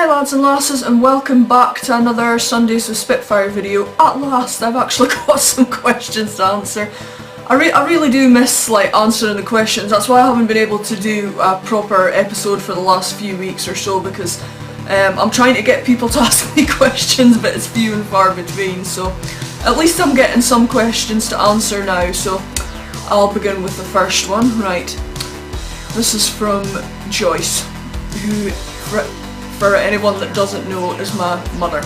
Hi lads and lasses, and welcome back to another Sundays with Spitfire video. At last I've actually got some questions to answer. I really do miss answering the questions. That's why I haven't been able to do a proper episode for the last few weeks or so, because I'm trying to get people to ask me questions, but it's few and far between, so at least I'm getting some questions to answer now, so I'll begin with the first one. Right, this is from Joyce, who, for anyone that doesn't know, is my mother.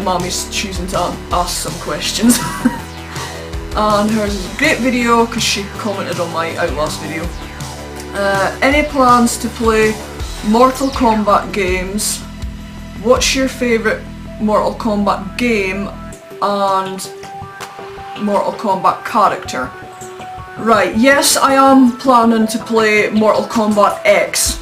Mommy's choosing to ask some questions. And hers is a great video because she commented on my Outlast video. Any plans to play Mortal Kombat games? What's your favourite Mortal Kombat game and Mortal Kombat character? Right, yes, I am planning to play Mortal Kombat X.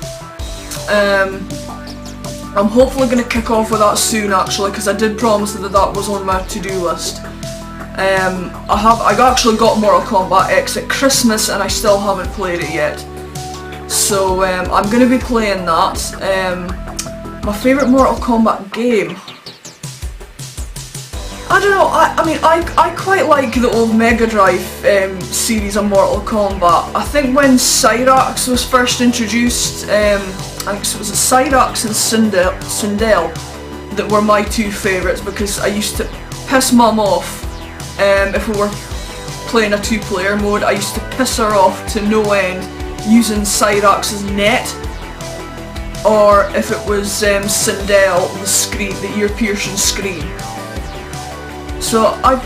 I'm hopefully going to kick off with that soon actually, because I did promise that that was on my to-do list. I actually got Mortal Kombat X at Christmas and I still haven't played it yet. So I'm going to be playing that. My favourite Mortal Kombat game? I don't know, I quite like the old Mega Drive series of Mortal Kombat. I think when Cyrax was first introduced, I think it was Cyrax and Sindel that were my two favourites, because I used to piss Mum off if we were playing a two-player mode. I used to piss her off to no end using Cyrax's net, or if it was Sindel, the ear-piercing scream. So I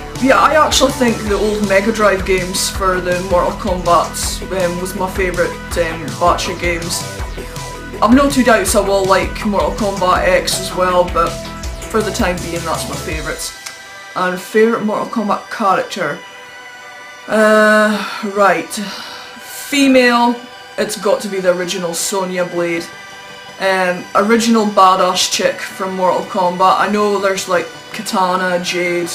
actually think the old Mega Drive games for the Mortal Kombat was my favourite batch of games. I've no two doubts I will like Mortal Kombat X as well, but for the time being that's my favourites. And favourite Mortal Kombat character? Right. Female, it's got to be the original Sonya Blade. Original badass chick from Mortal Kombat. I know there's like Katana, Jade,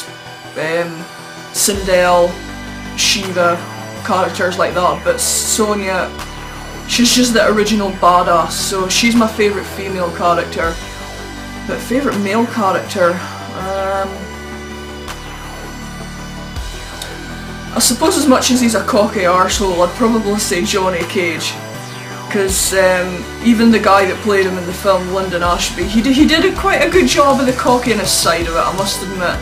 Sindel, Shiva, characters like that, but Sonya, she's just the original badass, so she's my favourite female character. But favourite male character? I suppose as much as he's a cocky arsehole, I'd probably say Johnny Cage. Because even the guy that played him in the film, Lyndon Ashby, he did quite a good job of the cockiness side of it, I must admit.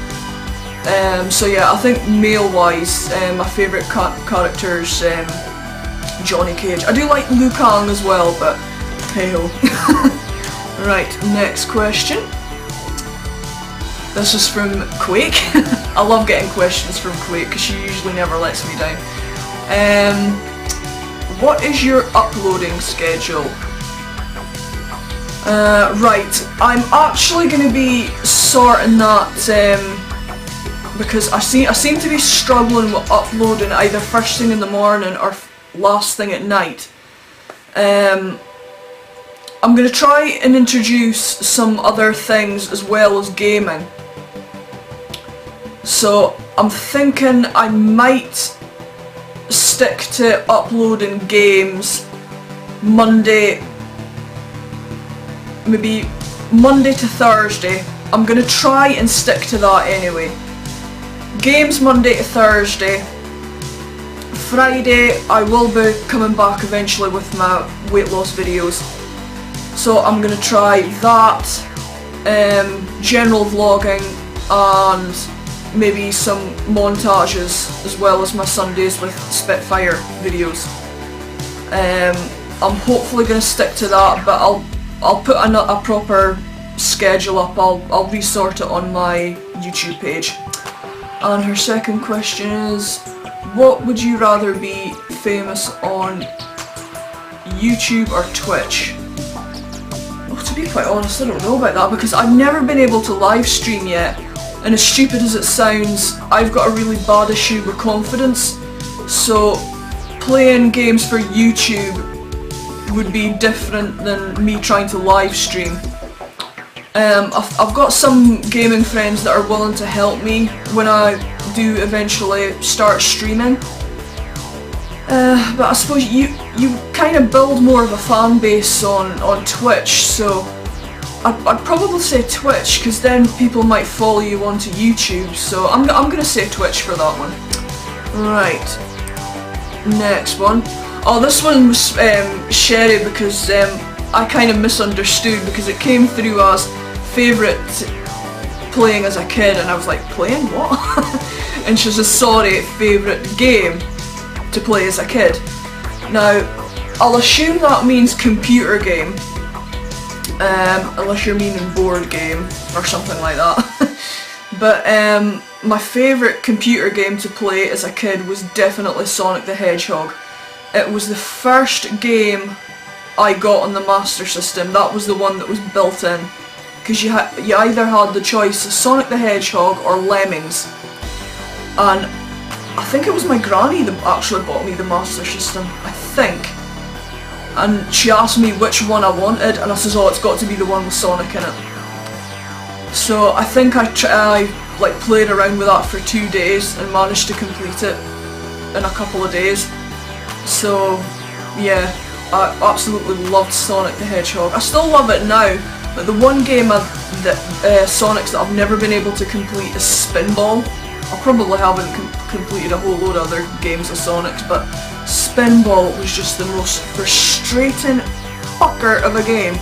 So yeah, I think male-wise, my favourite character's Johnny Cage. I do like Liu Kang as well, but hey-ho. Right, next question. This is from Quake. I love getting questions from Quake because she usually never lets me down. What is your uploading schedule? Right, I'm actually going to be sorting that because I seem to be struggling with uploading either first thing in the morning or last thing at night. I'm going to try and introduce some other things as well as gaming. So I'm thinking I might stick to uploading games Monday, maybe Monday to Thursday. I'm going to try and stick to that anyway. Games Monday to Thursday. Friday I will be coming back eventually with my weight loss videos. So I'm going to try that, general vlogging, and maybe some montages as well as my Sundays with Spitfire videos. I'm hopefully going to stick to that, but I'll put a proper schedule up. I'll resort it on my YouTube page. And her second question is, what would you rather be famous on, YouTube or Twitch? Well, to be quite honest, I don't know about that, because I've never been able to live stream yet. And as stupid as it sounds, I've got a really bad issue with confidence, so playing games for YouTube would be different than me trying to live stream. I've got some gaming friends that are willing to help me when I do eventually start streaming. But I suppose you kind of build more of a fan base on Twitch, so I'd probably say Twitch, because then people might follow you onto YouTube, so I'm gonna say Twitch for that one. Right, next one. Oh, this one was Sherry, because I kind of misunderstood, because it came through as favourite playing as a kid, and I was like, playing what? And she says, sorry, favourite game to play as a kid. Now, I'll assume that means computer game, unless you're meaning board game or something like that. But my favourite computer game to play as a kid was definitely Sonic the Hedgehog. It was the first game I got on the Master System. That was the one that was built in, because you either had the choice of Sonic the Hedgehog or Lemmings. And I think it was my granny that actually bought me the Master System, I think. And she asked me which one I wanted, and I says, oh, it's got to be the one with Sonic in it. So I think I like played around with that for 2 days and managed to complete it in a couple of days. So yeah, I absolutely loved Sonic the Hedgehog. I still love it now, but the one game Sonic's that I've never been able to complete is Spinball. I probably haven't completed a whole load of other games of Sonic's, but Spinball was just the most frustrating fucker of a game.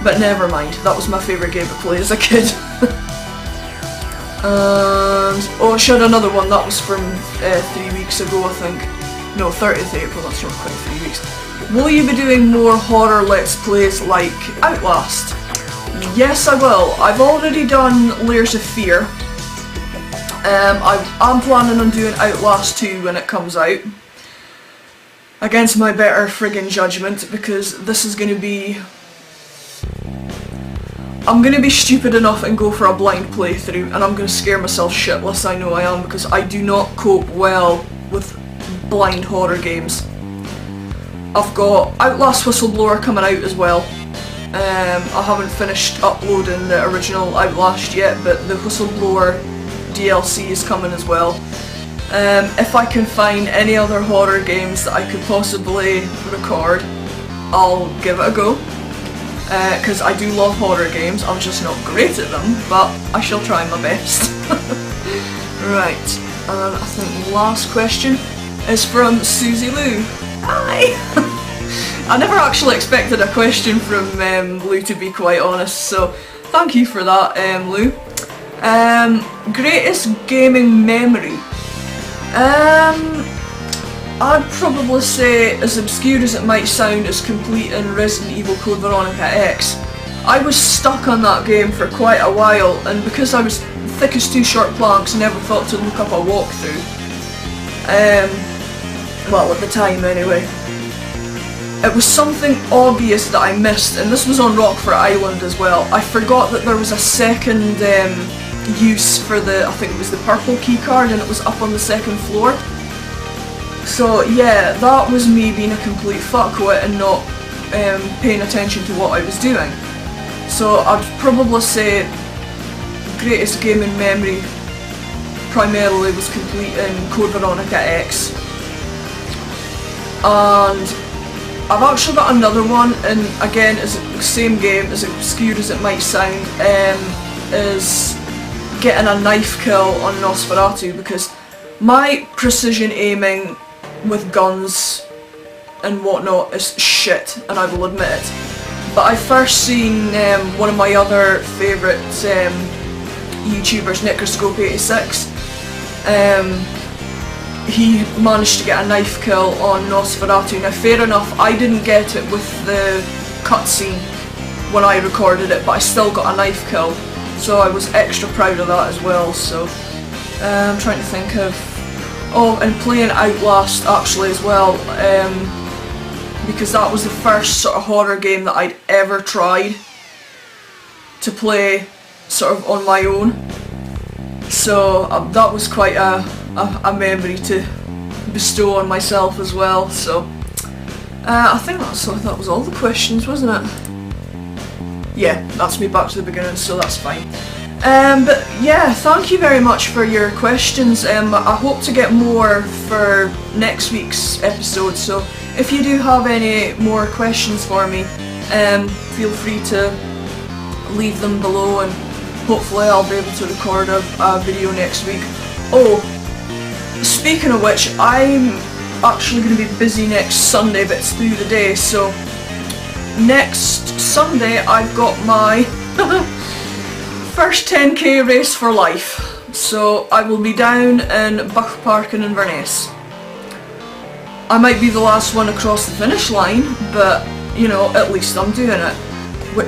But never mind, that was my favourite game to play as a kid. And oh, I showed another one, that was from 3 weeks ago, I think. No, 30th April, that's not quite 3 weeks. Will you be doing more horror Let's Plays like Outlast? Yes, I will. I've already done Layers of Fear. I'm planning on doing Outlast 2 when it comes out. Against my better friggin' judgment, because this is going to be... I'm going to be stupid enough and go for a blind playthrough, and I'm going to scare myself shitless, I know I am, because I do not cope well with blind horror games. I've got Outlast Whistleblower coming out as well. I haven't finished uploading the original Outlast yet, but the Whistleblower DLC is coming as well. If I can find any other horror games that I could possibly record, I'll give it a go. Because I do love horror games, I'm just not great at them, but I shall try my best. Right, and I think the last question is from Susie Lou. Hi! I never actually expected a question from Lou, to be quite honest, so thank you for that, Lou. Greatest gaming memory? I'd probably say, as obscure as it might sound, as completing Resident Evil Code Veronica X. I was stuck on that game for quite a while, and because I was thick as two short planks, never thought to look up a walkthrough. Well, at the time anyway. It was something obvious that I missed, and this was on Rockfort Island as well. I forgot that there was a second use for the, I think it was the purple keycard, and it was up on the second floor. So yeah, that was me being a complete fuckwit and not paying attention to what I was doing. So I'd probably say greatest gaming memory primarily was completing Code Veronica X. And I've actually got another one, and again, it's the same game, as obscure as it might sound, is getting a knife kill on Nosferatu, because my precision aiming with guns and whatnot is shit, and I will admit it. But I first seen one of my other favourite YouTubers, Necroscope86. He managed to get a knife kill on Nosferatu. Now fair enough, I didn't get it with the cutscene when I recorded it, but I still got a knife kill, so I was extra proud of that as well. So I'm trying to think of... Oh, and playing Outlast actually as well, because that was the first sort of horror game that I'd ever tried to play sort of on my own. So that was quite a memory to bestow on myself as well. So I think that was all the questions, wasn't it? Yeah, that's me back to the beginning, so that's fine. But yeah, thank you very much for your questions. I hope to get more for next week's episode, so if you do have any more questions for me, feel free to leave them below, and hopefully I'll be able to record a video next week. Oh, speaking of which, I'm actually going to be busy next Sunday, but it's through the day, so next Sunday I've got my first 10k race for life. So I will be down in Buck Park in Inverness. I might be the last one across the finish line, but you know, at least I'm doing it.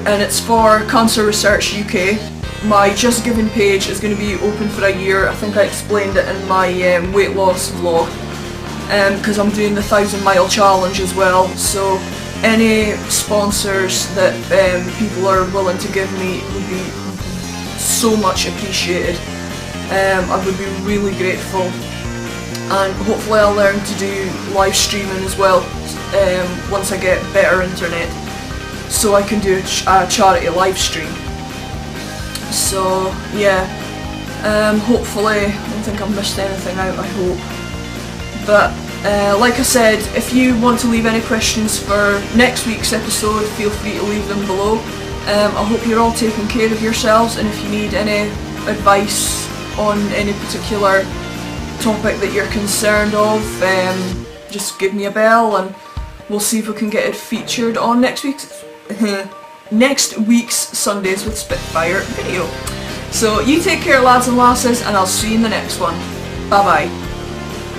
And it's for Cancer Research UK. My Just Giving page is going to be open for a year. I think I explained it in my weight loss vlog, because I'm doing the 1,000-mile challenge as well. So any sponsors that people are willing to give me would be so much appreciated. I would be really grateful, and hopefully I'll learn to do live streaming as well once I get better internet, so I can do a charity live stream. So yeah, hopefully, I don't think I've missed anything out, I hope. But like I said, if you want to leave any questions for next week's episode, feel free to leave them below. I hope you're all taking care of yourselves, and if you need any advice on any particular topic that you're concerned of, just give me a bell and we'll see if we can get it featured on next week's Sundays with Spitfire video. So you take care, lads and lasses, and I'll see you in the next one. Bye bye.